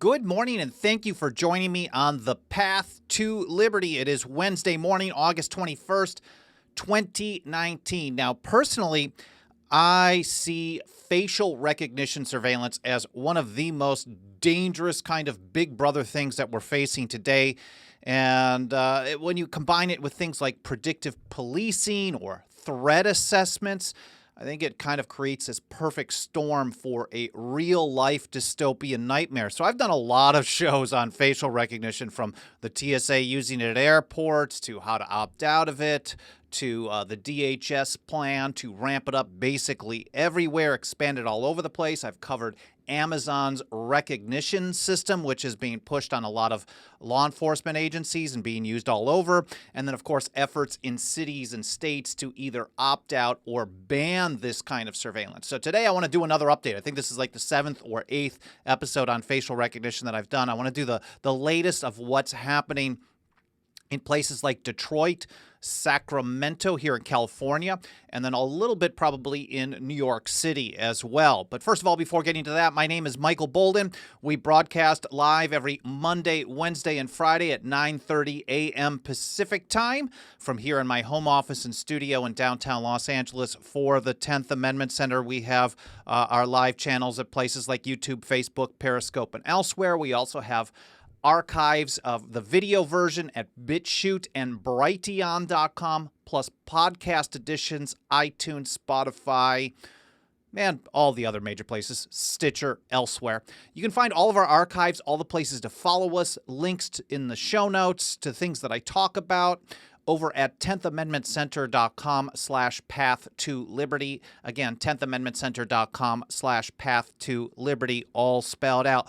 Good morning, and thank you for joining me on the Path to Liberty. It is Wednesday morning, August 21st, 2019. Now, personally, I see facial recognition surveillance as one of the most dangerous kind of big brother things that we're facing today. And when you combine it with things like predictive policing or threat assessments, I think it kind of creates this perfect storm for a real-life dystopian nightmare. So I've done a lot of shows on facial recognition, from the TSA using it at airports to how to opt out of it, to the DHS plan to ramp it up basically everywhere, expanded all over the place. I've covered Amazon's recognition system, which is being pushed on a lot of law enforcement agencies and being used all over. And then, of course, efforts in cities and states to either opt out or ban this kind of surveillance. So today I want to do another update. I think this is like the 7th or 8th episode on facial recognition that I've done. I want to do the latest of what's happening in places like Detroit, Sacramento here in California, and then a little bit probably in New York City as well. But first of all, before getting to that, my name is Michael Bolden. We broadcast live every Monday, Wednesday, and Friday at 9:30 a.m. Pacific time from here in my home office and studio in downtown Los Angeles for the 10th Amendment Center. We have our live channels at places like YouTube, Facebook, Periscope, and elsewhere. We also have archives of the video version at BitChute and Brighteon.com, plus podcast editions, iTunes, Spotify, and all the other major places, Stitcher, elsewhere. You can find all of our archives, all the places to follow us, links in the show notes to things that I talk about, over at 10thamendmentcenter.com/path to liberty. Again, 10thamendmentcenter.com/path to liberty, all spelled out.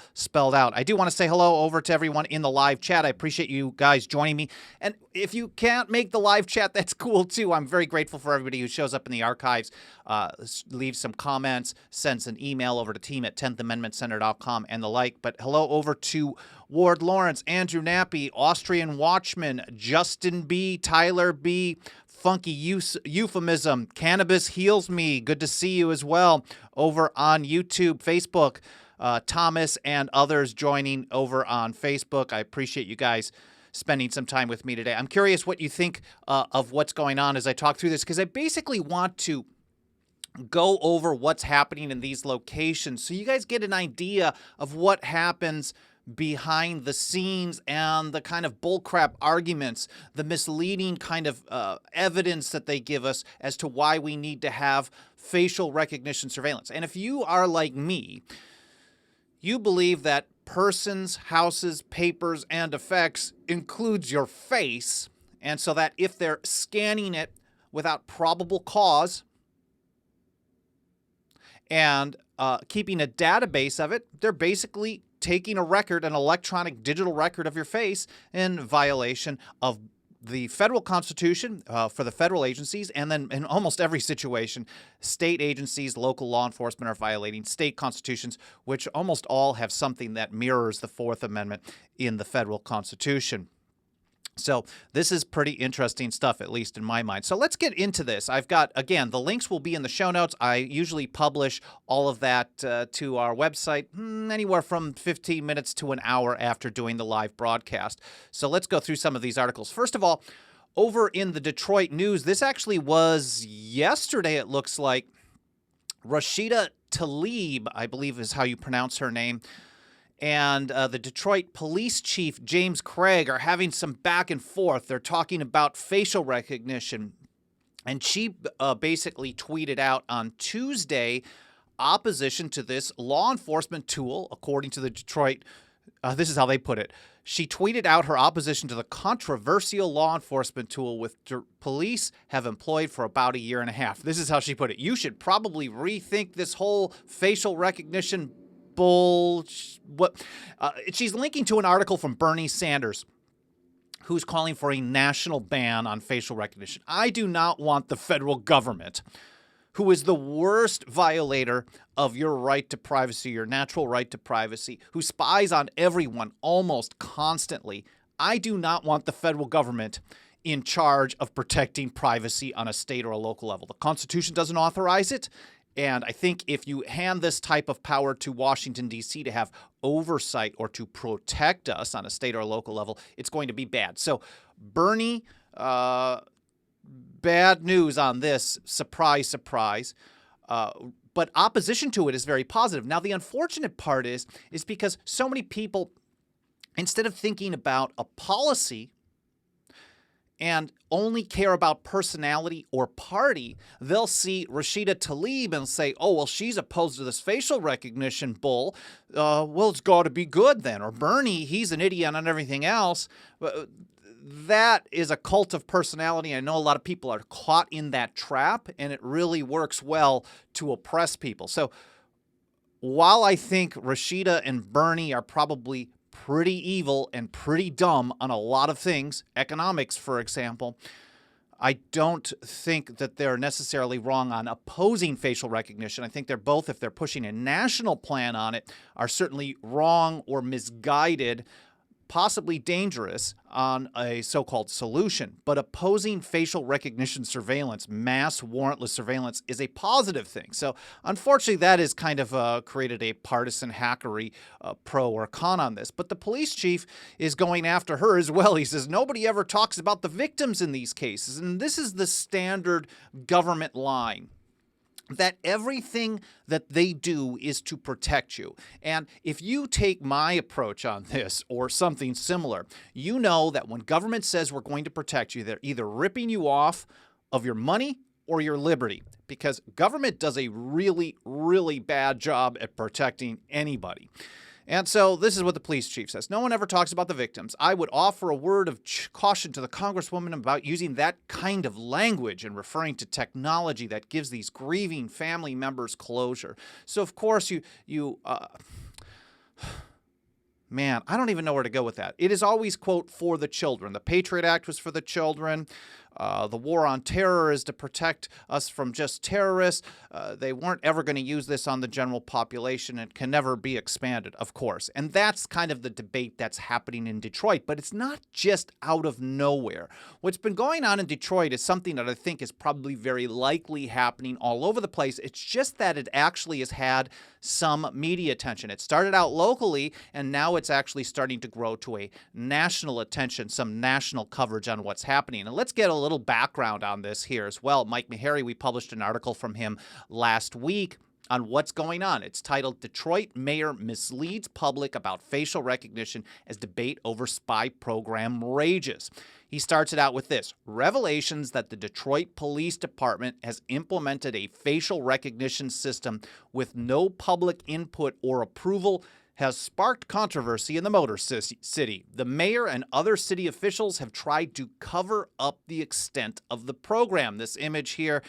I do want to say hello over to everyone in the live chat. I appreciate you guys joining me. And if you can't make the live chat, that's cool too. I'm very grateful for everybody who shows up in the archives, leaves some comments, sends an email over to team@10thamendmentcenter.com and the like. But hello over to Ward Lawrence, Andrew Nappy, Austrian Watchman, Justin B., Tyler B., Funky Euphemism, Cannabis Heals Me. Good to see you as well over on YouTube, Facebook. Thomas and others joining over on Facebook. I appreciate you guys spending some time with me today. I'm curious what you think of what's going on as I talk through this, because I basically want to go over what's happening in these locations so you guys get an idea of what happens behind the scenes and the kind of bullcrap arguments, the misleading kind of evidence that they give us as to why we need to have facial recognition surveillance. And if you are like me, you believe that persons, houses, papers, and effects includes your face, and so that if they're scanning it without probable cause and keeping a database of it, they're basically taking a record, an electronic digital record of your face, in violation of the federal constitution for the federal agencies. And then in almost every situation, state agencies, local law enforcement are violating state constitutions, which almost all have something that mirrors the Fourth Amendment in the federal constitution. So this is pretty interesting stuff, at least in my mind. So let's get into this. I've got, again, the links will be in the show notes. I usually publish all of that to our website anywhere from 15 minutes to an hour after doing the live broadcast. So let's go through some of these articles. First of all, over in the Detroit News, this actually was yesterday, it looks like. Rashida Tlaib, I believe is how you pronounce her name, and the Detroit police chief, James Craig, are having some back and forth. They're talking about facial recognition. And she basically tweeted out on Tuesday opposition to this law enforcement tool, according to the Detroit. This is how they put it. She tweeted out her opposition to the controversial law enforcement tool which police have employed for about a year and a half. This is how she put it. You should probably rethink this whole facial recognition she's linking to an article from Bernie Sanders, who's calling for a national ban on facial recognition. I do not want the federal government, who is the worst violator of your right to privacy, your natural right to privacy, who spies on everyone almost constantly. I do not want the federal government in charge of protecting privacy on a state or a local level. The Constitution doesn't authorize it. And I think if you hand this type of power to Washington, D.C. to have oversight or to protect us on a state or local level, it's going to be bad. So Bernie, bad news on this. Surprise, surprise. But opposition to it is very positive. Now, the unfortunate part is because so many people, instead of thinking about a policy and only care about personality or party, they'll see Rashida Tlaib and say, oh, well, she's opposed to this facial recognition bull. Well, it's got to be good then. Or Bernie, he's an idiot on everything else. That is a cult of personality. I know a lot of people are caught in that trap, and it really works well to oppress people. So while I think Rashida and Bernie are probably pretty evil and pretty dumb on a lot of things, economics, for example, I don't think that they're necessarily wrong on opposing facial recognition. I think they're both, if they're pushing a national plan on it, are certainly wrong or misguided, possibly dangerous on a so-called solution. But opposing facial recognition surveillance, mass warrantless surveillance, is a positive thing. So unfortunately, that has kind of created a partisan hackery pro or con on this. But the police chief is going after her as well. He says nobody ever talks about the victims in these cases. And this is the standard government line, that everything that they do is to protect you. And if you take my approach on this or something similar, you know that when government says we're going to protect you, they're either ripping you off of your money or your liberty, because government does a really, really bad job at protecting anybody. And so this is what the police chief says. No one ever talks about the victims. I would offer a word of caution to the Congresswoman about using that kind of language and referring to technology that gives these grieving family members closure. So, of course, man, I don't even know where to go with that. It is always, quote, for the children. The Patriot Act was for the children. The war on terror is to protect us from just terrorists. They weren't ever going to use this on the general population. It can never be expanded, of course. And that's kind of the debate that's happening in Detroit. But it's not just out of nowhere. What's been going on in Detroit is something that I think is probably very likely happening all over the place. It's just that it actually has had some media attention. It started out locally, and now it's actually starting to grow to a national attention, some national coverage on what's happening. And let's get a little background on this here as well. Mike Meharry, we published an article from him last week on what's going on. It's titled, Detroit Mayor Misleads Public About Facial Recognition as Debate Over Spy Program Rages. He starts it out with this: revelations that the Detroit Police Department has implemented a facial recognition system with no public input or approval has sparked controversy in the Motor City. The mayor and other city officials have tried to cover up the extent of the program. This image here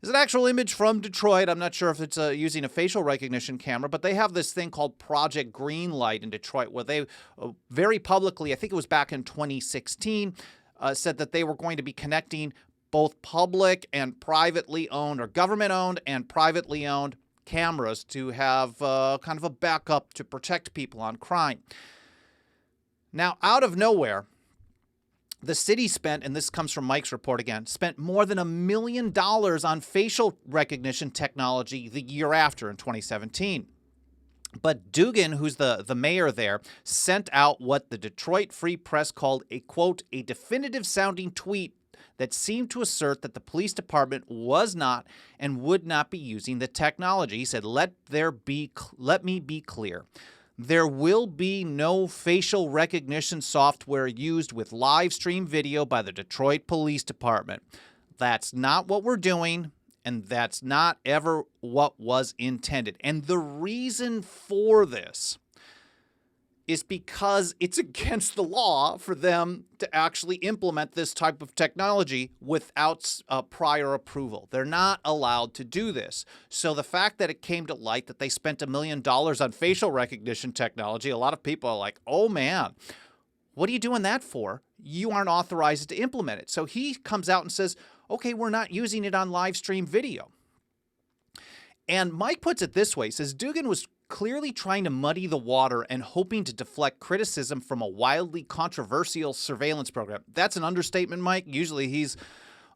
is an actual image from Detroit. I'm not sure if it's using a facial recognition camera, but they have this thing called Project Greenlight in Detroit, where they very publicly, I think it was back in 2016, said that they were going to be connecting both public and privately owned, or government-owned and privately owned, cameras to have kind of a backup to protect people on crime. Now, out of nowhere, the city spent, and this comes from Mike's report again, spent more than $1 million on facial recognition technology the year after, in 2017. But Dugan, who's the mayor there, sent out what the Detroit Free Press called a, quote, a definitive-sounding tweet that seemed to assert that the police department was not and would not be using the technology. He said, let me be clear. There will be no facial recognition software used with live stream video by the Detroit Police Department. That's not what we're doing, and that's not ever what was intended. And the reason for this is because it's against the law for them to actually implement this type of technology without prior approval. They're not allowed to do this. So the fact that it came to light that they spent $1 million on facial recognition technology, a lot of people are like, oh man, what are you doing that for? You aren't authorized to implement it. So he comes out and says, okay, we're not using it on live stream video. And Mike puts it this way, he says, Dugan was clearly trying to muddy the water and hoping to deflect criticism from a wildly controversial surveillance program. That's an understatement, Mike. Usually he's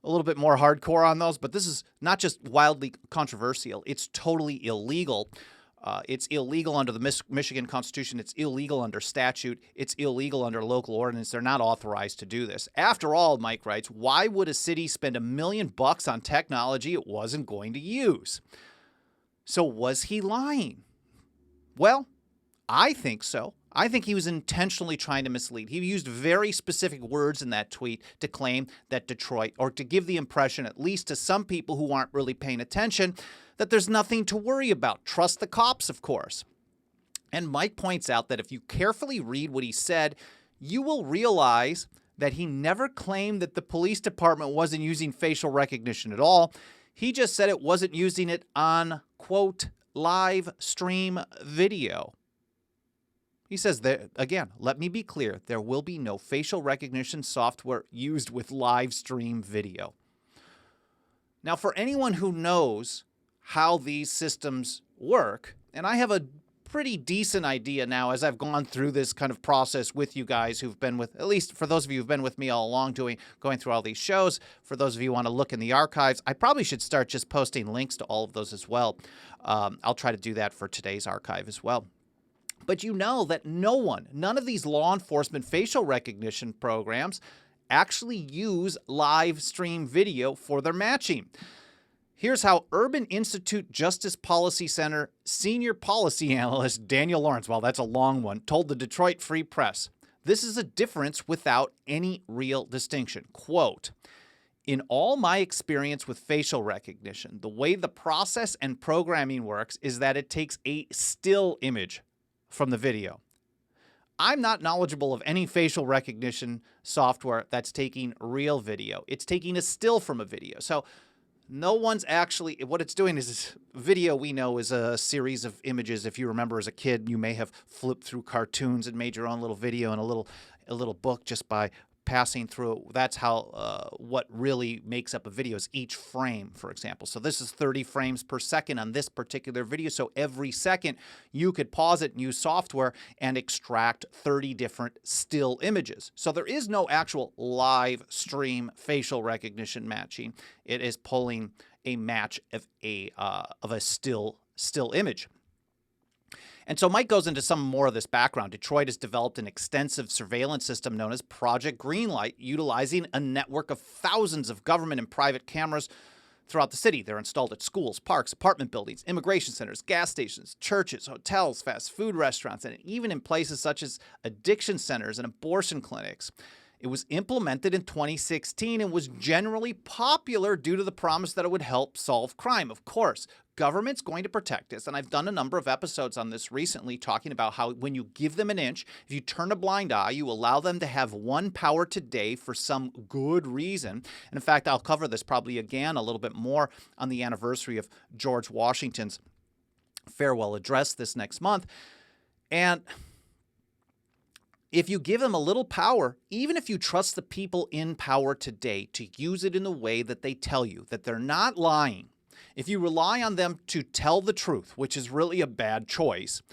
a little bit more hardcore on those, but this is not just wildly controversial. It's totally illegal. It's illegal under the Michigan Constitution. It's illegal under statute. It's illegal under local ordinance. They're not authorized to do this. After all, Mike writes, why would a city spend $1 million on technology it wasn't going to use? So was he lying? Well, I think so. I think he was intentionally trying to mislead. He used very specific words in that tweet to claim that Detroit, or to give the impression, at least to some people who aren't really paying attention, that there's nothing to worry about. Trust the cops, of course. And Mike points out that if you carefully read what he said, you will realize that he never claimed that the police department wasn't using facial recognition at all. He just said it wasn't using it on, quote, live stream video. He says that, again, let me be clear, there will be no facial recognition software used with live stream video. Now, for anyone who knows how these systems work, and I have a pretty decent idea now as I've gone through this kind of process with you guys who've been with, at least for those of you who've been with me all along going through all these shows, for those of you who want to look in the archives, I probably should start just posting links to all of those as well. I'll try to do that for today's archive as well. But you know that none of these law enforcement facial recognition programs actually use live stream video for their matching. Here's how Urban Institute Justice Policy Center senior policy analyst Daniel Lawrence, well, that's a long one, told the Detroit Free Press. This is a difference without any real distinction. Quote, in all my experience with facial recognition, the way the process and programming works is that it takes a still image from the video. I'm not knowledgeable of any facial recognition software that's taking real video. It's taking a still from a video. So no one's actually, what it's doing is video, we know, is a series of images. If you remember as a kid, you may have flipped through cartoons and made your own little video and a little book just by passing through it. That's how what really makes up a video is each frame, for example. So this is 30 frames per second on this particular video. So every second you could pause it and use software and extract 30 different still images. So there is no actual live stream facial recognition matching. It is pulling a match of a still image. And so Mike goes into some more of this background. Detroit has developed an extensive surveillance system known as Project Greenlight, utilizing a network of thousands of government and private cameras throughout the city. They're installed at schools, parks, apartment buildings, immigration centers, gas stations, churches, hotels, fast food restaurants, and even in places such as addiction centers and abortion clinics. It was implemented in 2016 and was generally popular due to the promise that it would help solve crime. Of course, government's going to protect us, and I've done a number of episodes on this recently talking about how when you give them an inch, if you turn a blind eye, you allow them to have one power today for some good reason. And in fact, I'll cover this probably again a little bit more on the anniversary of George Washington's farewell address this next month. And if you give them a little power, even if you trust the people in power today to use it in the way that they tell you, that they're not lying, if you rely on them to tell the truth, which is really a bad choice,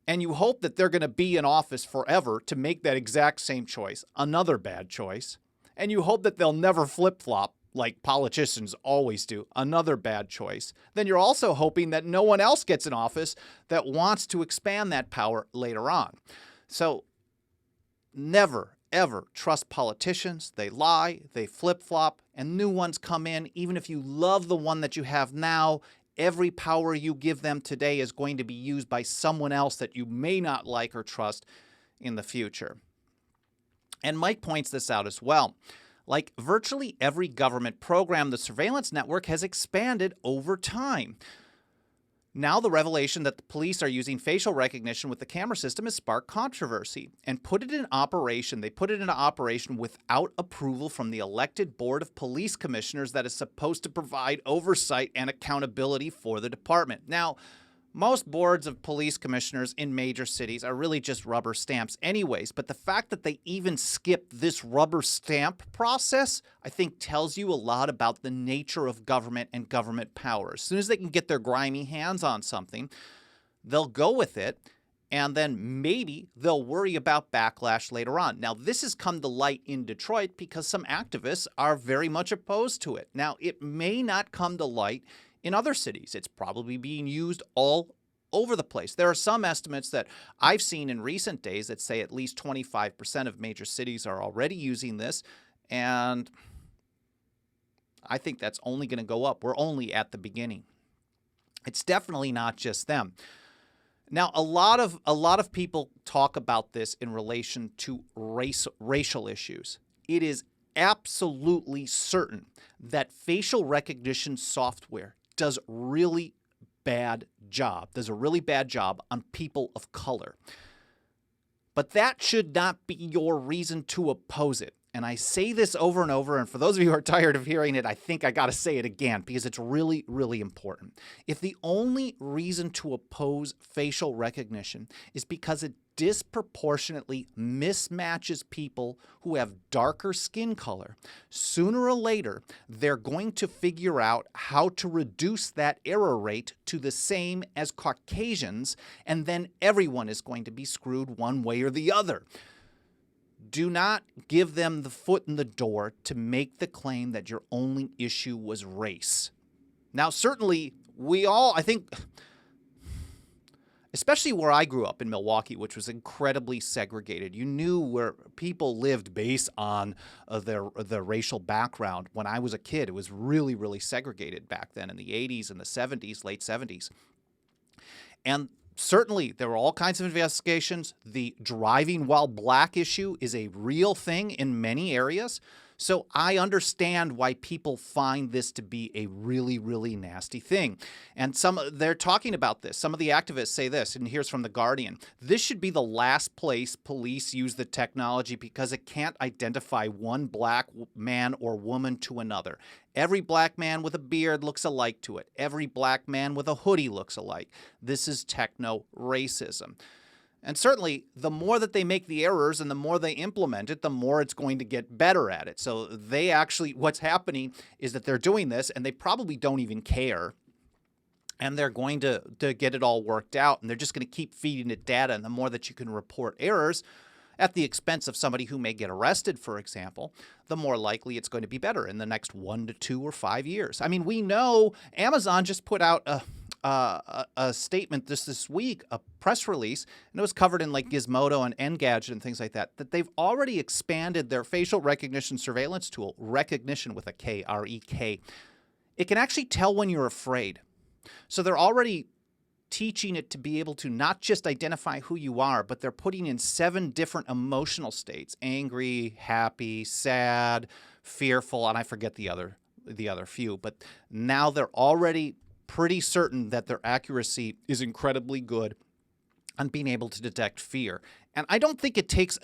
and you hope that they're going to be in office forever to make that exact same choice, another bad choice, and you hope that they'll never flip-flop like politicians always do, another bad choice, then you're also hoping that no one else gets in office that wants to expand that power later on. So never, ever trust politicians. They lie, they flip-flop, and new ones come in. Even if you love the one that you have now, every power you give them today is going to be used by someone else that you may not like or trust in the future. And Mike points this out as well. Like virtually every government program, the surveillance network has expanded over time. Now the revelation that the police are using facial recognition with the camera system has sparked controversy and They put it into operation without approval from the elected Board of Police Commissioners that is supposed to provide oversight and accountability for the department. Now, most boards of police commissioners in major cities are really just rubber stamps anyways, but the fact that they even skipped this rubber stamp process, I think tells you a lot about the nature of government and government power. As soon as they can get their grimy hands on something, they'll go with it, and then maybe they'll worry about backlash later on. Now, this has come to light in Detroit because some activists are very much opposed to it. Now, it may not come to light in other cities. It's probably being used all over the place. There are some estimates that I've seen in recent days that say at least 25% of major cities are already using this, and I think that's only going to go up. We're only at the beginning. It's definitely not just them. Now, a lot of people talk about this in relation to racial issues. It is absolutely certain that facial recognition software does a really bad job on people of color. But that should not be your reason to oppose it. And I say this over and over, and for those of you who are tired of hearing it, I think I got to say it again because it's really, really important. If the only reason to oppose facial recognition is because it disproportionately mismatches people who have darker skin color, sooner or later, they're going to figure out how to reduce that error rate to the same as Caucasians, and then everyone is going to be screwed one way or the other. Do not give them the foot in the door to make the claim that your only issue was race. Now, certainly, I think, especially where I grew up in Milwaukee, which was incredibly segregated, you knew where people lived based on their racial background. When I was a kid, it was really, really segregated back then in the 80s and the 70s, late 70s. And certainly, there were all kinds of investigations. The driving while black issue is a real thing in many areas. So I understand why people find this to be a really, really nasty thing. And they're talking about this. Some of the activists say this, and here's from The Guardian. This should be the last place police use the technology because it can't identify one black man or woman to another. Every black man with a beard looks alike to it. Every black man with a hoodie looks alike. This is techno-racism. And certainly, the more that they make the errors and the more they implement it, the more it's going to get better at it. So what's happening is that they're doing this, and they probably don't even care. And they're going to get it all worked out, and they're just going to keep feeding it data. And the more that you can report errors at the expense of somebody who may get arrested, for example, the more likely it's going to be better in the next 1 to 2 or 5 years. I mean, we know Amazon just put out a statement this week, a press release, and it was covered in like Gizmodo and Engadget and things like that they've already expanded their facial recognition surveillance tool, Rekognition with a K, R-E-K. It can actually tell when you're afraid. So they're already teaching it to be able to not just identify who you are, but they're putting in 7 different emotional states: angry, happy, sad, fearful, and I forget the other few. But now they're already pretty certain that their accuracy is incredibly good on being able to detect fear. And I don't think it takes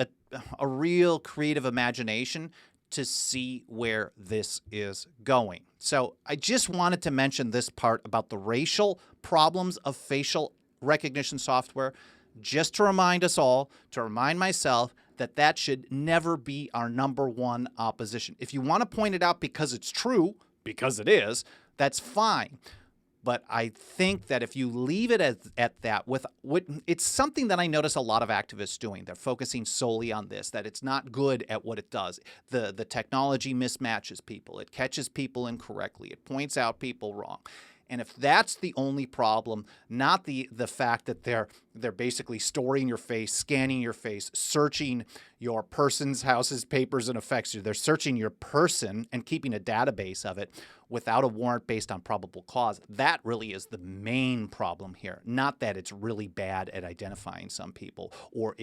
a real creative imagination to see where this is going. So I just wanted to mention this part about the racial problems of facial recognition software, just to remind us all, to remind myself, that should never be our number one opposition. If you want to point it out because it's true, because it is, that's fine. But I think that if you leave it at that, it's something that I notice a lot of activists doing. They're focusing solely on this, that it's not good at what it does. The technology mismatches people. It catches people incorrectly. It points out people wrong. And if that's the only problem, not the fact that they're basically storing your face, scanning your face, searching your person's house's papers and effects, they're searching your person and keeping a database of it without a warrant based on probable cause. That really is the main problem here. Not that it's really bad at identifying some people, or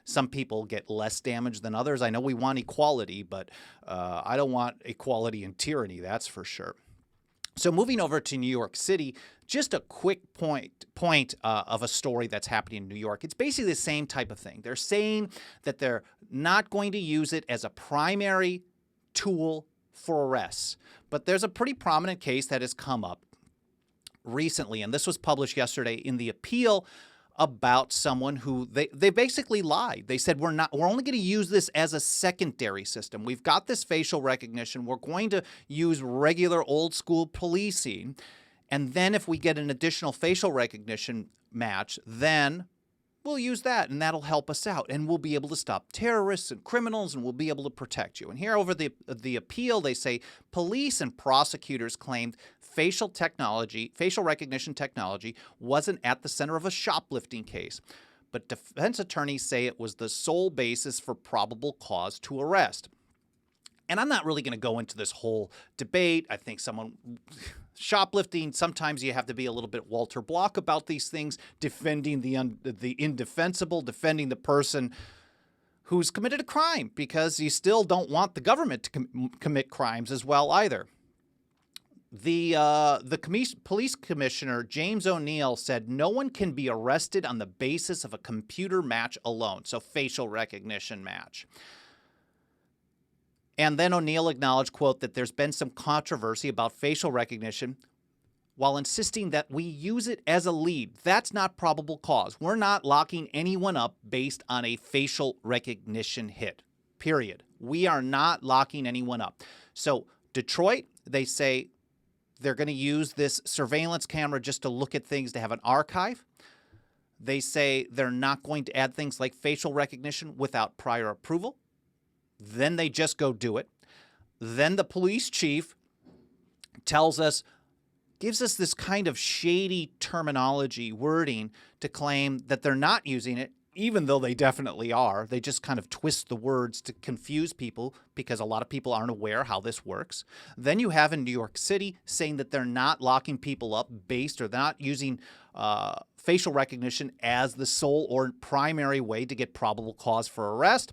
some people get less damage than others. I know we want equality, but I don't want equality and tyranny, that's for sure. So moving over to New York City, just a quick point of a story that's happening in New York. It's basically the same type of thing. They're saying that they're not going to use it as a primary tool for arrests. But there's a pretty prominent case that has come up recently, and this was published yesterday in the Appeal, about someone who they basically lied. They said, we're only going to use this as a secondary system. We've got this facial recognition. We're going to use regular old school policing. And then if we get an additional facial recognition match, then we'll use that, and that'll help us out. And we'll be able to stop terrorists and criminals, and we'll be able to protect you. And here over the Appeal, they say police and prosecutors claimed facial recognition technology wasn't at the center of a shoplifting case. But defense attorneys say it was the sole basis for probable cause to arrest. And I'm not really going to go into this whole debate. I think shoplifting, sometimes you have to be a little bit Walter Block about these things, defending the indefensible, defending the person who's committed a crime, because you still don't want the government to commit crimes as well either. The police commissioner, James O'Neill, said no one can be arrested on the basis of a computer match alone, so facial recognition match. And then O'Neill acknowledged, quote, that there's been some controversy about facial recognition while insisting that we use it as a lead. That's not probable cause. We're not locking anyone up based on a facial recognition hit, period. We are not locking anyone up. So Detroit, they say they're going to use this surveillance camera just to look at things, to have an archive. They say they're not going to add things like facial recognition without prior approval. Then they just go do it. Then the police chief gives us this kind of shady terminology, wording, to claim that they're not using it, even though they definitely are. They just kind of twist the words to confuse people because a lot of people aren't aware how this works. Then you have in New York City saying that they're not locking people up or they're not using facial recognition as the sole or primary way to get probable cause for arrest.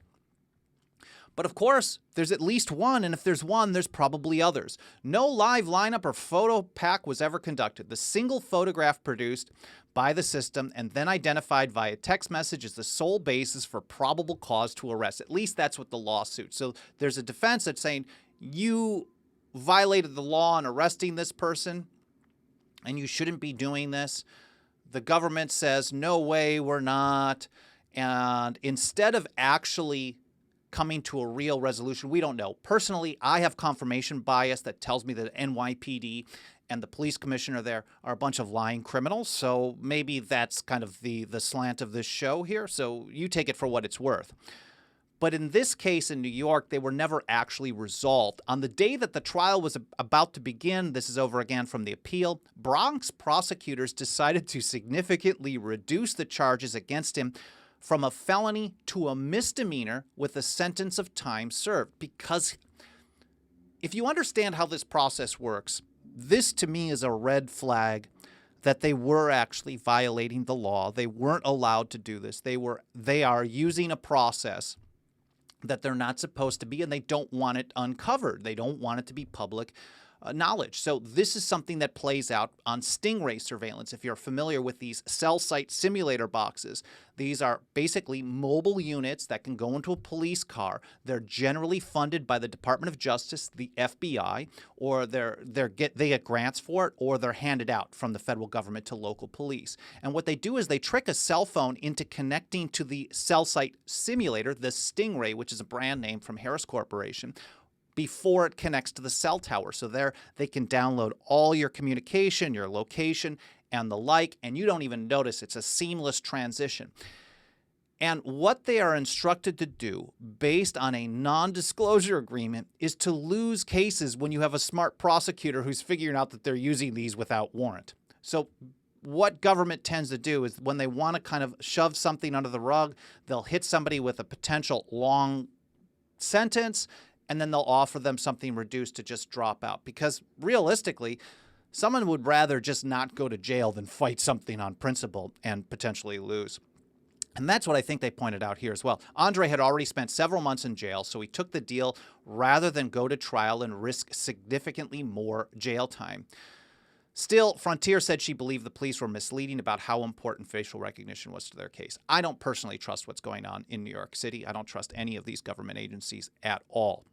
But of course, there's at least one, and if there's one, there's probably others. No live lineup or photo pack was ever conducted. The single photograph produced by the system and then identified via text message is the sole basis for probable cause to arrest. At least that's what the lawsuit. So there's a defense that's saying you violated the law in arresting this person, and you shouldn't be doing this. The government says, no way, we're not. And instead of actually coming to a real resolution, we don't know. Personally, I have confirmation bias that tells me that NYPD and the police commissioner there are a bunch of lying criminals. So maybe that's kind of the slant of this show here. So you take it for what it's worth. But in this case in New York, they were never actually resolved. On the day that the trial was about to begin, this is over again from the appeal, Bronx prosecutors decided to significantly reduce the charges against him from a felony to a misdemeanor with a sentence of time served. Because if you understand how this process works, this to me is a red flag that they were actually violating the law. They weren't allowed to do this. They are using a process that they're not supposed to be, and they don't want it uncovered. They don't want it to be public knowledge. So this is something that plays out on Stingray surveillance. If you're familiar with these cell site simulator boxes, these are basically mobile units that can go into a police car. They're generally funded by the Department of Justice, the FBI, or they get grants for it, or they're handed out from the federal government to local police. And what they do is they trick a cell phone into connecting to the cell site simulator, the Stingray, which is a brand name from Harris Corporation, before it connects to the cell tower. So there they can download all your communication, your location, and the like, and you don't even notice. It's a seamless transition. And what they are instructed to do, based on a non-disclosure agreement, is to lose cases when you have a smart prosecutor who's figuring out that they're using these without warrant. So what government tends to do is when they want to kind of shove something under the rug, they'll hit somebody with a potential long sentence, and then they'll offer them something reduced to just drop out. Because realistically, someone would rather just not go to jail than fight something on principle and potentially lose. And that's what I think they pointed out here as well. Andre had already spent several months in jail, so he took the deal rather than go to trial and risk significantly more jail time. Still, Frontier said she believed the police were misleading about how important facial recognition was to their case. I don't personally trust what's going on in New York City. I don't trust any of these government agencies at all.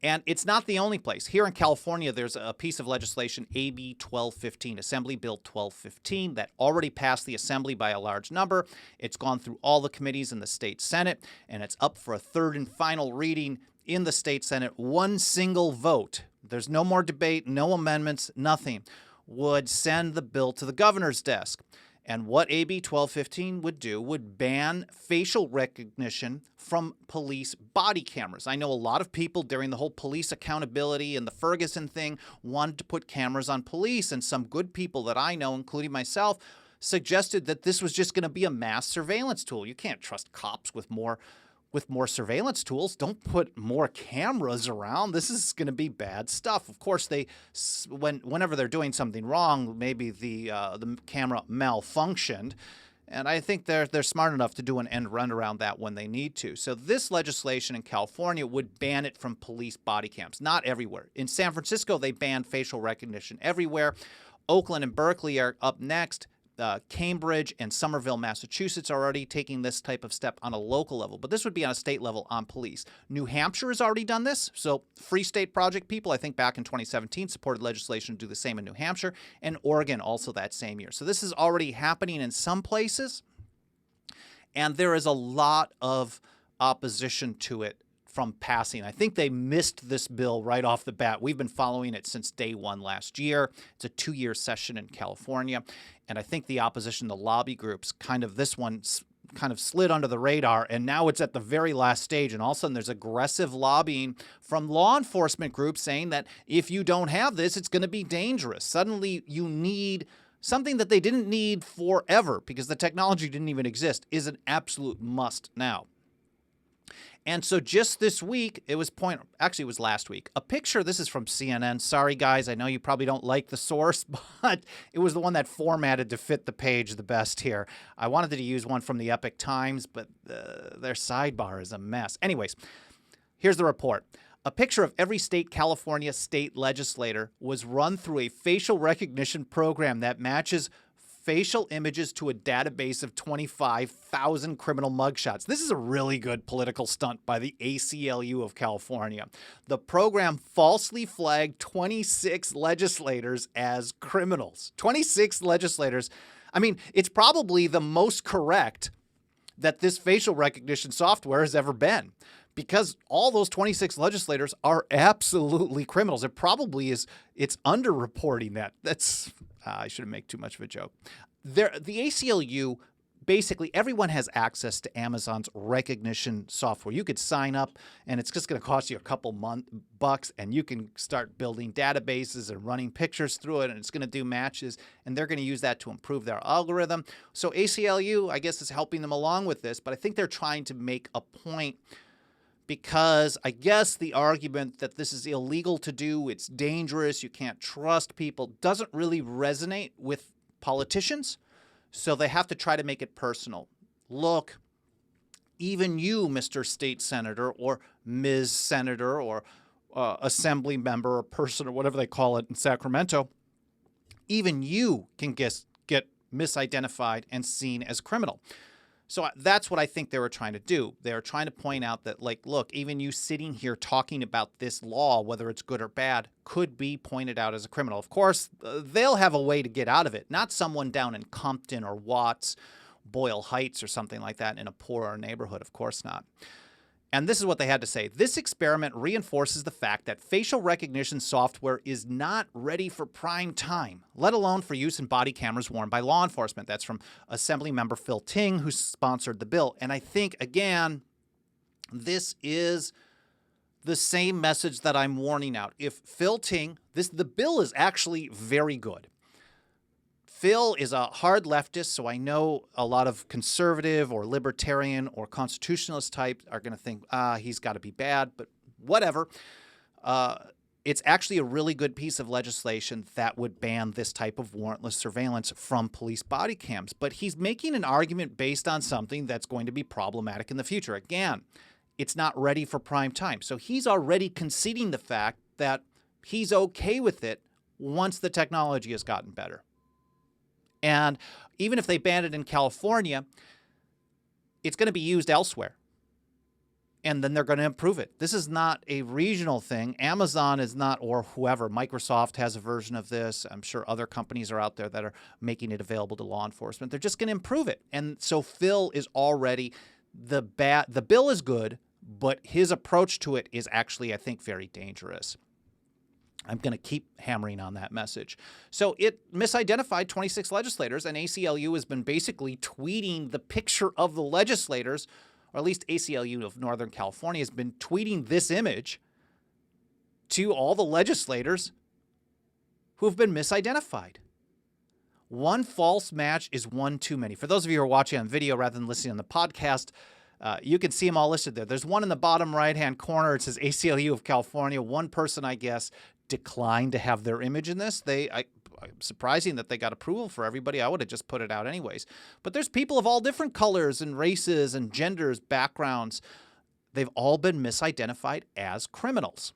And it's not the only place. Here in California, there's a piece of legislation, AB 1215, Assembly Bill 1215, that already passed the Assembly by a large number. It's gone through all the committees in the state Senate, and it's up for a third and final reading in the state Senate. One single vote, there's no more debate, no amendments, nothing, would send the bill to the governor's desk. And what AB 1215 would do would ban facial recognition from police body cameras. I know a lot of people during the whole police accountability and the Ferguson thing wanted to put cameras on police, and some good people that I know, including myself, suggested that this was just going to be a mass surveillance tool. You can't trust cops with more surveillance tools. Don't put more cameras around. This is going to be bad stuff. Of course, whenever they're doing something wrong, maybe the camera malfunctioned, and I think they're smart enough to do an end run around that when they need to. So this legislation in California would ban it from police body cams. Not everywhere. In San Francisco, they banned facial recognition everywhere. Oakland and Berkeley are up next. Cambridge and Somerville, Massachusetts are already taking this type of step on a local level, but this would be on a state level on police. New Hampshire has already done this. So Free State Project people, I think back in 2017, supported legislation to do the same in New Hampshire, and Oregon also that same year. So this is already happening in some places, and there is a lot of opposition to it from passing. I think they missed this bill right off the bat. We've been following it since day one last year. It's a 2-year session in California. And I think the opposition, the lobby groups, this one kind of slid under the radar, and now it's at the very last stage. And all of a sudden there's aggressive lobbying from law enforcement groups saying that if you don't have this, it's going to be dangerous. Suddenly you need something that they didn't need forever because the technology didn't even exist is an absolute must now. And so just this week, it was last week, a picture, this is from CNN. Sorry, guys, I know you probably don't like the source, but it was the one that formatted to fit the page the best here. I wanted to use one from the Epoch Times, but their sidebar is a mess. Anyways, here's the report. A picture of every California state legislator was run through a facial recognition program that matches facial images to a database of 25,000 criminal mugshots. This is a really good political stunt by the ACLU of California. The program falsely flagged 26 legislators as criminals. 26 legislators. I mean, it's probably the most correct that this facial recognition software has ever been, because all those 26 legislators are absolutely criminals. It probably is. It's underreporting that. I shouldn't make too much of a joke. The ACLU, basically everyone has access to Amazon's recognition software. You could sign up, and it's just going to cost you a couple bucks, and you can start building databases and running pictures through it, and it's going to do matches, and they're going to use that to improve their algorithm. So ACLU, I guess, is helping them along with this, but I think they're trying to make a point, because I guess the argument that this is illegal to do, it's dangerous, you can't trust people, doesn't really resonate with politicians. So they have to try to make it personal. Look, even you, Mr. State Senator or Ms. Senator or Assembly Member or person or whatever they call it in Sacramento, even you can get misidentified and seen as criminal. So that's what I think they were trying to do. They were trying to point out that, like, look, even you sitting here talking about this law, whether it's good or bad, could be pointed out as a criminal. Of course, they'll have a way to get out of it. Not someone down in Compton or Watts, Boyle Heights or something like that in a poorer neighborhood. Of course not. And this is what they had to say. This experiment reinforces the fact that facial recognition software is not ready for prime time, let alone for use in body cameras worn by law enforcement. That's from Assembly Member Phil Ting, who sponsored the bill. And I think, again, this is the same message that I'm warning out. If Phil Ting, the bill is actually very good. Phil is a hard leftist, so I know a lot of conservative or libertarian or constitutionalist types are going to think, he's got to be bad, but whatever. It's actually a really good piece of legislation that would ban this type of warrantless surveillance from police body cams. But he's making an argument based on something that's going to be problematic in the future. Again, it's not ready for prime time. So he's already conceding the fact that he's okay with it once the technology has gotten better. And even if they ban it in California, it's going to be used elsewhere. And then they're going to improve it. This is not a regional thing. Amazon is not, or whoever. Microsoft has a version of this. I'm sure other companies are out there that are making it available to law enforcement. They're just going to improve it. And so Phil is already, the bill is good, but his approach to it is actually, I think, very dangerous. I'm going to keep hammering on that message. So it misidentified 26 legislators, and ACLU has been basically tweeting the picture of the legislators, or at least ACLU of Northern California has been tweeting this image to all the legislators who have been misidentified. One false match is one too many. For those of you who are watching on video rather than listening on the podcast, you can see them all listed there. There's one in the bottom right-hand corner. It says ACLU of California. One person, I guess, declined to have their image in this. Surprising that they got approval for everybody. I would have just put it out anyways. But there's people of all different colors and races and genders, backgrounds. They've all been misidentified as criminals.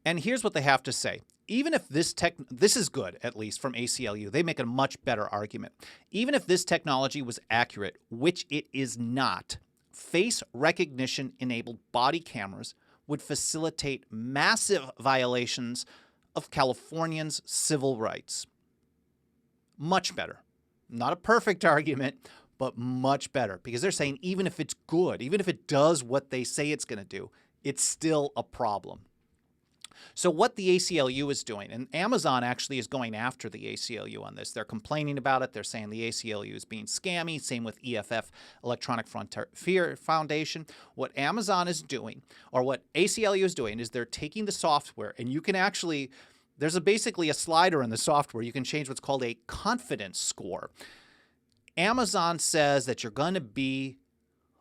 And here's what they have to say. Even if this is good, at least from ACLU, they make a much better argument. Even if this technology was accurate, which it is not, face recognition enabled body cameras would facilitate massive violations of Californians' civil rights. Much better. Not a perfect argument, but much better, because they're saying even if it's good, even if it does what they say it's going to do, it's still a problem. So what the ACLU is doing, and Amazon actually is going after the ACLU on this. They're complaining about it. They're saying the ACLU is being scammy. Same with EFF, Electronic Frontier Foundation. What Amazon is doing, or what ACLU is doing, is they're taking the software, and you can actually, there's basically a slider in the software. You can change what's called a confidence score. Amazon says that you're going to be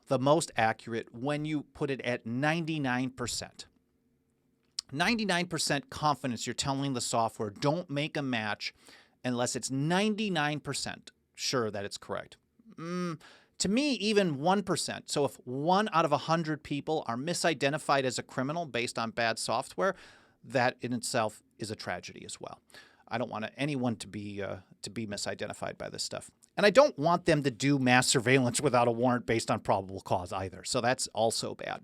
the most accurate when you put it at 99%. 99% confidence you're telling the software, don't make a match unless it's 99% sure that it's correct. To me, even 1%. So if 1 out of 100 people are misidentified as a criminal based on bad software, that in itself is a tragedy as well. I don't want anyone to be misidentified by this stuff. And I don't want them to do mass surveillance without a warrant based on probable cause either. So that's also bad.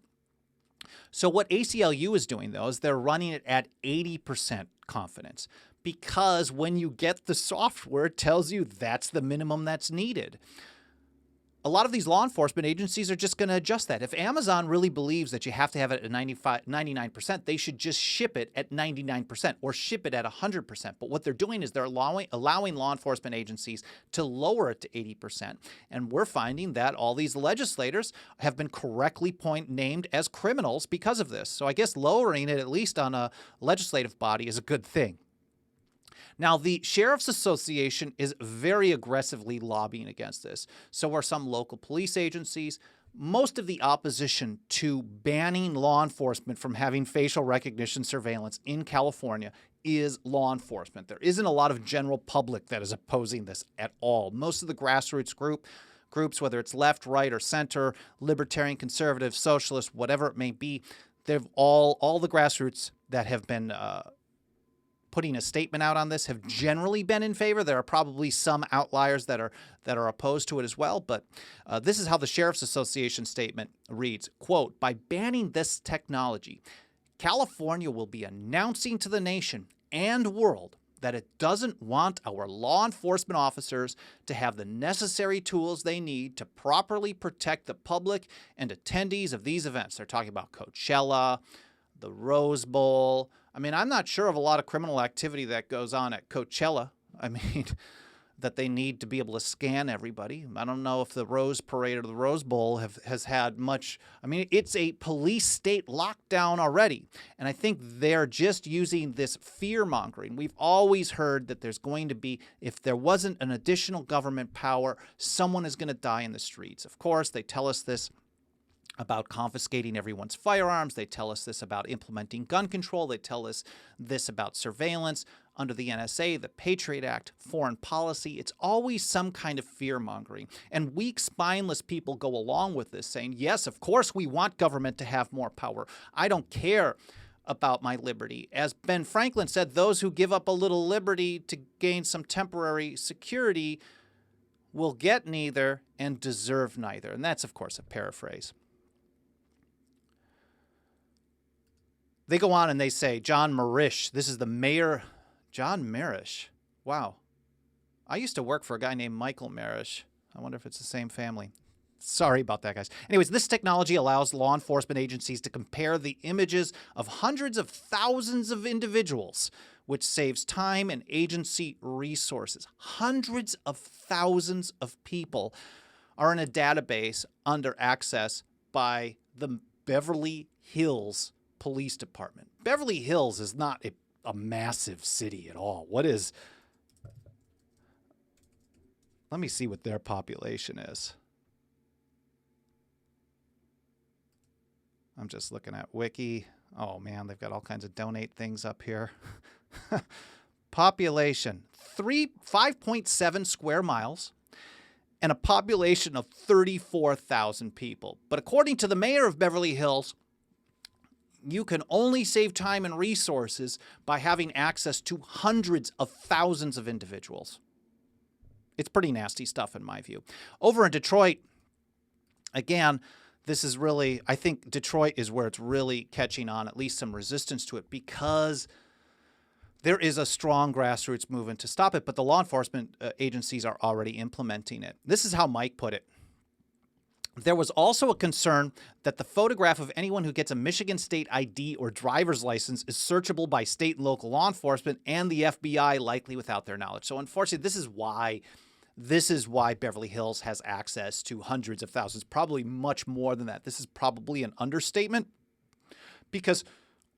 So what ACLU is doing, though, is they're running it at 80% confidence, because when you get the software, it tells you that's the minimum that's needed. A lot of these law enforcement agencies are just going to adjust that. If Amazon really believes that you have to have it at 99%, they should just ship it at 99% or ship it at 100%. But what they're doing is they're allowing law enforcement agencies to lower it to 80%. And we're finding that all these legislators have been correctly named as criminals because of this. So I guess lowering it, at least on a legislative body, is a good thing. Now, the Sheriff's Association is very aggressively lobbying against this. So are some local police agencies. Most of the opposition to banning law enforcement from having facial recognition surveillance in California is law enforcement. There isn't a lot of general public that is opposing this at all. Most of the grassroots groups, whether it's left, right, or center, libertarian, conservative, socialist, whatever it may be, they've all the grassroots that have been putting a statement out on this have generally been in favor. There are probably some outliers that are opposed to it as well, but this is how the Sheriff's Association statement reads, quote, "By banning this technology, California will be announcing to the nation and world that it doesn't want our law enforcement officers to have the necessary tools they need to properly protect the public and attendees of these events." They're talking about Coachella, the Rose Bowl. I mean, I'm not sure of a lot of criminal activity that goes on at Coachella. I mean, that they need to be able to scan everybody. I don't know if the Rose Parade or the Rose Bowl has had much. I mean, it's a police state lockdown already. And I think they're just using this fear-mongering. We've always heard that there's going to be, if there wasn't an additional government power, someone is going to die in the streets. Of course, they tell us this about confiscating everyone's firearms. They tell us this about implementing gun control. They tell us this about surveillance under the NSA, the Patriot Act, foreign policy. It's always some kind of fear-mongering. And weak, spineless people go along with this, saying, yes, of course we want government to have more power. I don't care about my liberty. As Ben Franklin said, those who give up a little liberty to gain some temporary security will get neither and deserve neither. And that's, of course, a paraphrase. They go on and they say, John Marish, this is the mayor. John Marish. Wow. I used to work for a guy named Michael Marish. I wonder if it's the same family. Sorry about that, guys. Anyways, this technology allows law enforcement agencies to compare the images of hundreds of thousands of individuals, which saves time and agency resources. Hundreds of thousands of people are in a database under access by the Beverly Hills Police Department. Beverly Hills is not a massive city at all. What is... Let me see what their population is. I'm just looking at Wiki. Oh, man, they've got all kinds of donate things up here. Population, 5.7 square miles and a population of 34,000 people. But according to the mayor of Beverly Hills, you can only save time and resources by having access to hundreds of thousands of individuals. It's pretty nasty stuff in my view. Over in Detroit, again, this is really, I think Detroit is where it's really catching on, at least some resistance to it, because there is a strong grassroots movement to stop it, but the law enforcement agencies are already implementing it. This is how Mike put it. There was also a concern that the photograph of anyone who gets a Michigan state ID or driver's license is searchable by state and local law enforcement and the FBI, likely without their knowledge. So unfortunately, this is why Beverly Hills has access to hundreds of thousands, probably much more than that. This is probably an understatement because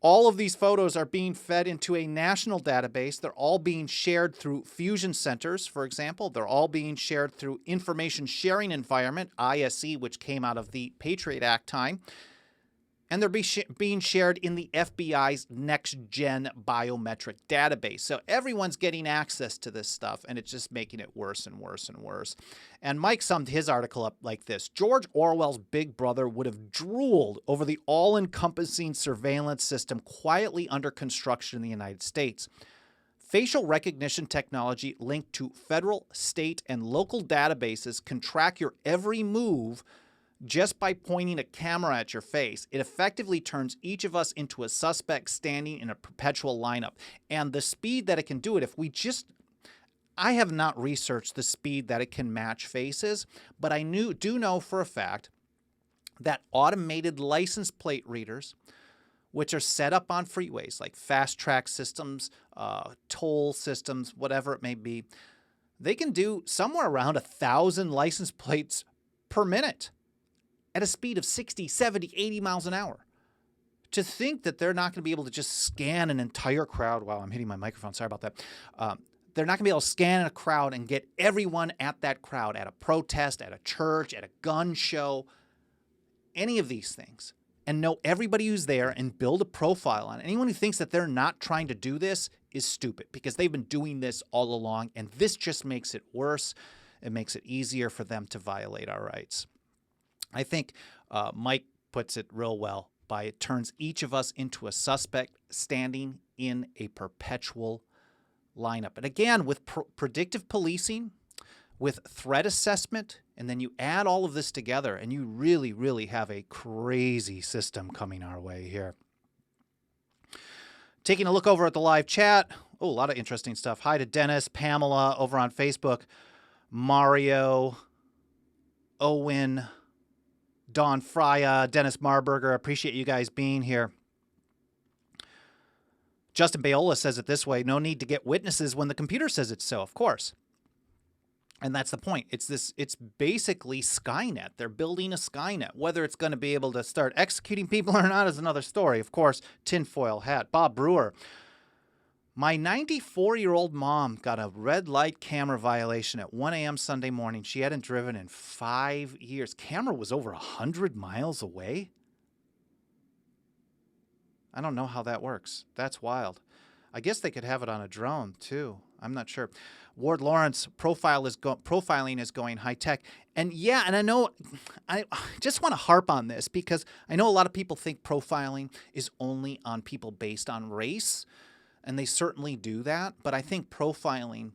all of these photos are being fed into a national database. They're all being shared through fusion centers, for example. They're all being shared through information sharing environment, ISE, which came out of the Patriot Act time. And they're being shared in the FBI's next-gen biometric database. So everyone's getting access to this stuff, and it's just making it worse and worse and worse. And Mike summed his article up like this. George Orwell's Big Brother would have drooled over the all-encompassing surveillance system quietly under construction in the United States. Facial recognition technology linked to federal, state, and local databases can track your every move just by pointing a camera at your face. It effectively turns each of us into a suspect standing in a perpetual lineup. And the speed that it can do it, I have not researched the speed that it can match faces, but I do know for a fact that automated license plate readers, which are set up on freeways like fast track systems, toll systems, whatever it may be, they can do somewhere around 1,000 license plates per minute at a speed of 60, 70, 80 miles an hour. To think that they're not going to be able to just scan an entire crowd. Wow, I'm hitting my microphone. Sorry about that. They're not going to be able to scan a crowd and get everyone at that crowd, at a protest, at a church, at a gun show, any of these things, and know everybody who's there and build a profile on it. Anyone who thinks that they're not trying to do this is stupid, because they've been doing this all along, and this just makes it worse. It makes it easier for them to violate our rights. I think Mike puts it real well by it turns each of us into a suspect standing in a perpetual lineup. And again, with predictive policing, with threat assessment, and then you add all of this together, and you really, really have a crazy system coming our way here. Taking a look over at the live chat. Oh, a lot of interesting stuff. Hi to Dennis, Pamela over on Facebook, Mario, Owen, Don Frya, Dennis Marburger. Appreciate you guys being here. Justin Bayola says it this way: no need to get witnesses when the computer says it's so, of course. And that's the point. It's basically Skynet. They're building a Skynet. Whether it's going to be able to start executing people or not is another story. Of course, tinfoil hat. Bob Brewer. My 94-year-old mom got a red light camera violation at 1 a.m. Sunday morning. She hadn't driven in 5 years. Camera was over 100 miles away? I don't know how that works. That's wild. I guess they could have it on a drone, too. I'm not sure. Ward Lawrence, profiling is going high-tech. And yeah, and I just want to harp on this, because I know a lot of people think profiling is only on people based on race. And they certainly do that, but I think profiling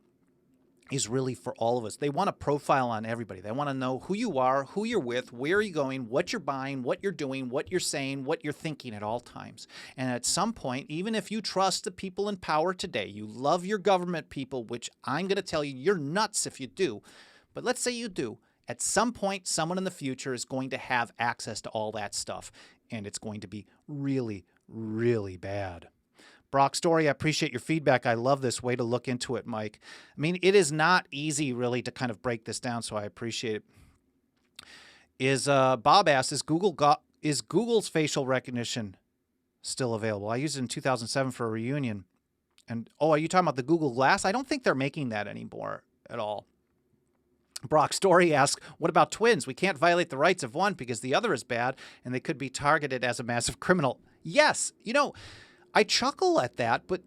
is really for all of us. They want to profile on everybody. They want to know who you are, who you're with, where are you going, what you're buying, what you're doing, what you're saying, what you're thinking at all times. And at some point, even if you trust the people in power today, you love your government people, which I'm going to tell you, you're nuts if you do. But let's say you do. At some point, someone in the future is going to have access to all that stuff, and it's going to be really, really bad. Brock Story, I appreciate your feedback. I love this way to look into it, Mike. I mean, it is not easy really to kind of break this down, so I appreciate it. Bob asks, is Google's facial recognition still available? I used it in 2007 for a reunion. And, are you talking about the Google Glass? I don't think they're making that anymore at all. Brock Story asks, what about twins? We can't violate the rights of one because the other is bad and they could be targeted as a massive criminal. Yes, I chuckle at that, but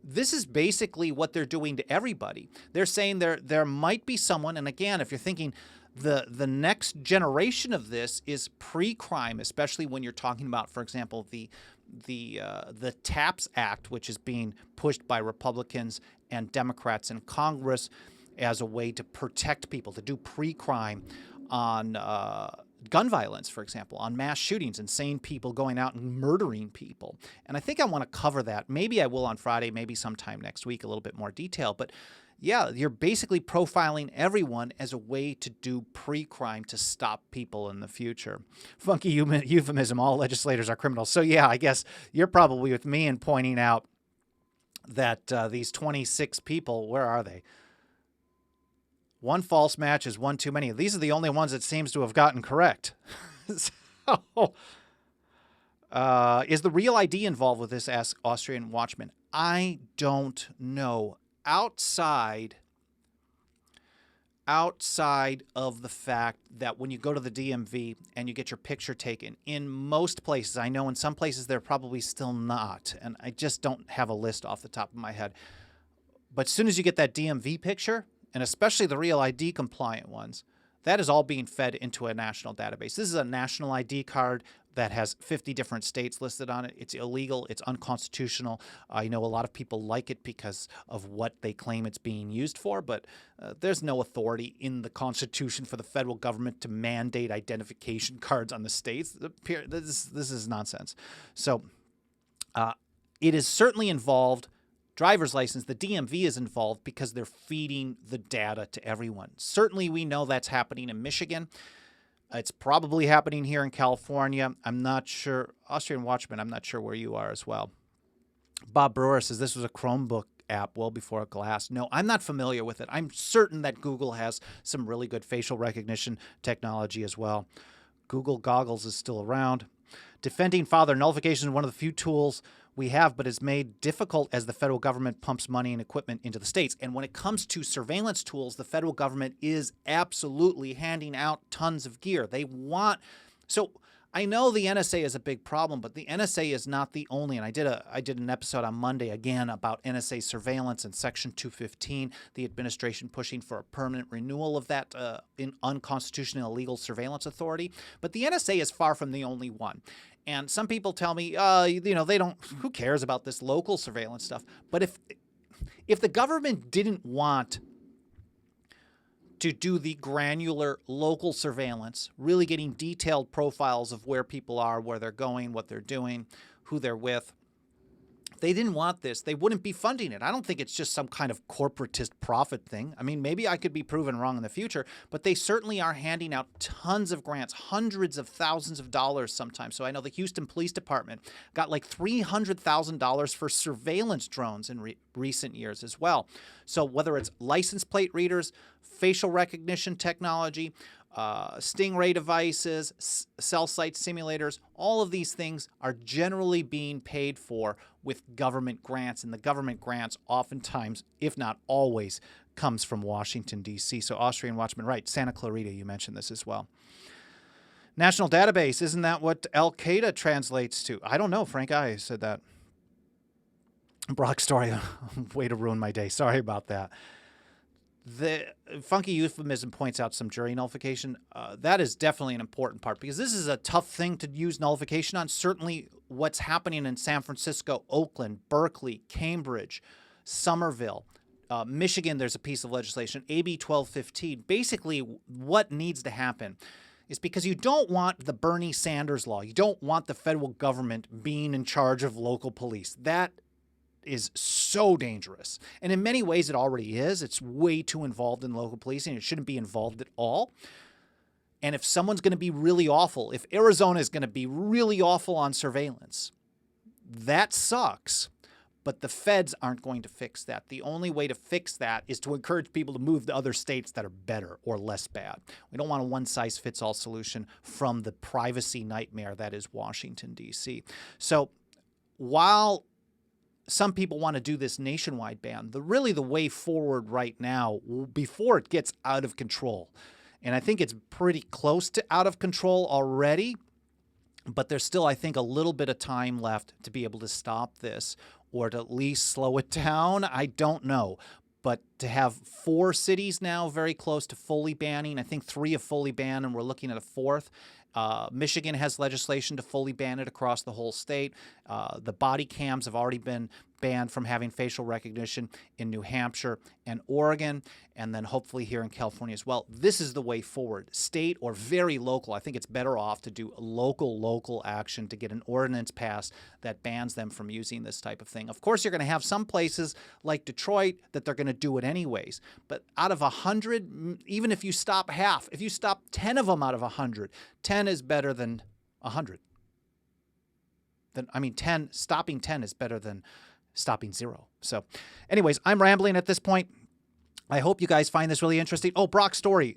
this is basically what they're doing to everybody. They're saying there might be someone, and again, if you're thinking the next generation of this is pre-crime, especially when you're talking about, for example, the TAPS Act, which is being pushed by Republicans and Democrats in Congress as a way to protect people, to do pre-crime on gun violence, for example, on mass shootings, insane people going out and murdering people. And I think I want to cover that. Maybe I will on Friday, maybe sometime next week, a little bit more detail. But yeah, you're basically profiling everyone as a way to do pre-crime to stop people in the future. Funky euphemism, all legislators are criminals. So yeah, I guess you're probably with me in pointing out that these 26 people, where are they? One false match is one too many. These are the only ones it seems to have gotten correct. So, is the Real ID involved with this? Asks Austrian Watchman. I don't know. Outside of the fact that when you go to the DMV and you get your picture taken, in most places, I know in some places they're probably still not, and I just don't have a list off the top of my head. But as soon as you get that DMV picture, and especially the Real ID compliant ones, that is all being fed into a national database. This is a national ID card that has 50 different states listed on it. It's illegal. It's unconstitutional. I know a lot of people like it because of what they claim it's being used for, but there's no authority in the Constitution for the federal government to mandate identification cards on the states. This is nonsense. So it is certainly involved. Driver's license, the DMV is involved because they're feeding the data to everyone. Certainly we know that's happening in Michigan. It's probably happening here in California. I'm not sure. Austrian Watchman, I'm not sure where you are as well. Bob Brewer says this was a Chromebook app well before a Glass. No, I'm not familiar with it. I'm certain that Google has some really good facial recognition technology as well. Google Goggles is still around. Defending father nullification is one of the few tools we have, but is made difficult as the federal government pumps money and equipment into the states. And when it comes to surveillance tools, the federal government is absolutely handing out tons of gear. So I know the NSA is a big problem, but the NSA is not the only. And I did an episode on Monday again about NSA surveillance and Section 215, the administration pushing for a permanent renewal of that in unconstitutional illegal surveillance authority. But the NSA is far from the only one. And some people tell me, who cares about this local surveillance stuff? But if the government didn't want to do the granular local surveillance, really getting detailed profiles of where people are, where they're going, what they're doing, who they're with, they didn't want this, they wouldn't be funding it. I don't think it's just some kind of corporatist profit thing. I mean, maybe I could be proven wrong in the future, but they certainly are handing out tons of grants, hundreds of thousands of dollars sometimes. So I know the Houston Police Department got like $300,000 for surveillance drones in recent years as well. So whether it's license plate readers, facial recognition technology, Stingray devices, cell site simulators, all of these things are generally being paid for with government grants, and the government grants oftentimes, if not always, comes from Washington, D.C. So Austrian Watchman, right, Santa Clarita, you mentioned this as well. National database, isn't that what Al-Qaeda translates to? I don't know, Frank I said that. Brock Story, way to ruin my day. Sorry about that. The funky euphemism points out some jury nullification. That is definitely an important part because this is a tough thing to use nullification on. Certainly what's happening in San Francisco, Oakland, Berkeley, Cambridge, Somerville, Michigan, there's a piece of legislation, AB 1215. Basically what needs to happen is because you don't want the Bernie Sanders law. You don't want the federal government being in charge of local police. That is so dangerous. And in many ways, it already is. It's way too involved in local policing. It shouldn't be involved at all. And if someone's going to be really awful, if Arizona is going to be really awful on surveillance, that sucks. But the feds aren't going to fix that. The only way to fix that is to encourage people to move to other states that are better or less bad. We don't want a one-size-fits-all solution from the privacy nightmare that is Washington, D.C. So while some people want to do this nationwide ban, the way forward right now, before it gets out of control, and I think it's pretty close to out of control already, but there's still, I think, a little bit of time left to be able to stop this or to at least slow it down. I don't know. But to have 4 cities now very close to fully banning, I think 3 have fully banned, and we're looking at a 4th. Michigan has legislation to fully ban it across the whole state. The body cams have already been banned from having facial recognition in New Hampshire and Oregon, and then hopefully here in California as well. This is the way forward. State or very local. I think it's better off to do local action to get an ordinance passed that bans them from using this type of thing. Of course, you're going to have some places like Detroit that they're going to do it anyways. But out of 100, even if you stop half, if you stop 10 of them out of 100, 10 is better than 100. Stopping 10 is better than stopping 0. So anyways, I'm rambling at this point. I hope you guys find this really interesting. Oh, Brock Story,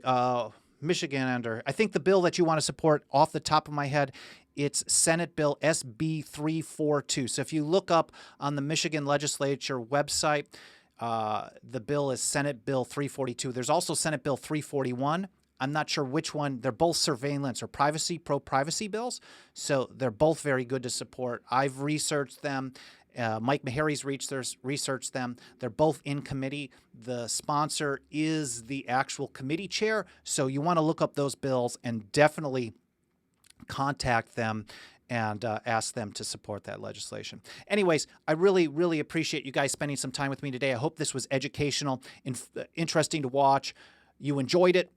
Michigan under. I think the bill that you want to support, off the top of my head, it's Senate Bill SB 342. So if you look up on the Michigan legislature website, the bill is Senate Bill 342. There's also Senate Bill 341. I'm not sure which one. They're both surveillance or pro-privacy bills. So they're both very good to support. I've researched them. Mike Meharry's researched them. They're both in committee. The sponsor is the actual committee chair. So you want to look up those bills and definitely contact them and ask them to support that legislation. Anyways, I really appreciate you guys spending some time with me today. I hope this was educational, interesting to watch. You enjoyed it.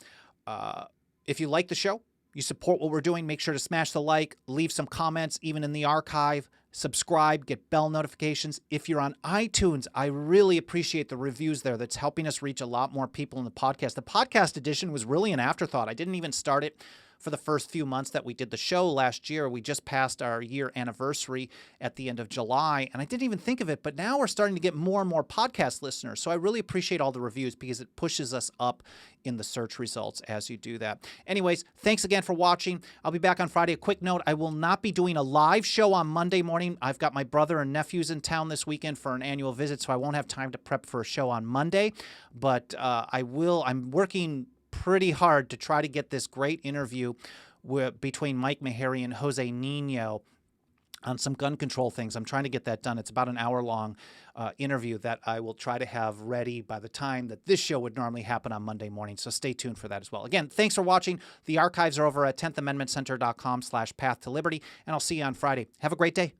If you like the show, you support what we're doing, make sure to smash the like, leave some comments, even in the archive, subscribe, get bell notifications. If you're on iTunes, I really appreciate the reviews there. That's helping us reach a lot more people in the podcast. The podcast edition was really an afterthought. I didn't even start it for the first few months that we did the show last year. We just passed our year anniversary at the end of July, and I didn't even think of it, but now we're starting to get more and more podcast listeners. So I really appreciate all the reviews because it pushes us up in the search results as you do that. Anyways, thanks again for watching. I'll be back on Friday. A quick note, I will not be doing a live show on Monday morning. I've got my brother and nephews in town this weekend for an annual visit, so I won't have time to prep for a show on Monday, but I'm working pretty hard to try to get this great interview between Mike Meharry and Jose Nino on some gun control things. I'm trying to get that done. It's about an hour-long interview that I will try to have ready by the time that this show would normally happen on Monday morning, so stay tuned for that as well. Again, thanks for watching. The archives are over at 10thamendmentcenter.com/path to liberty, and I'll see you on Friday. Have a great day.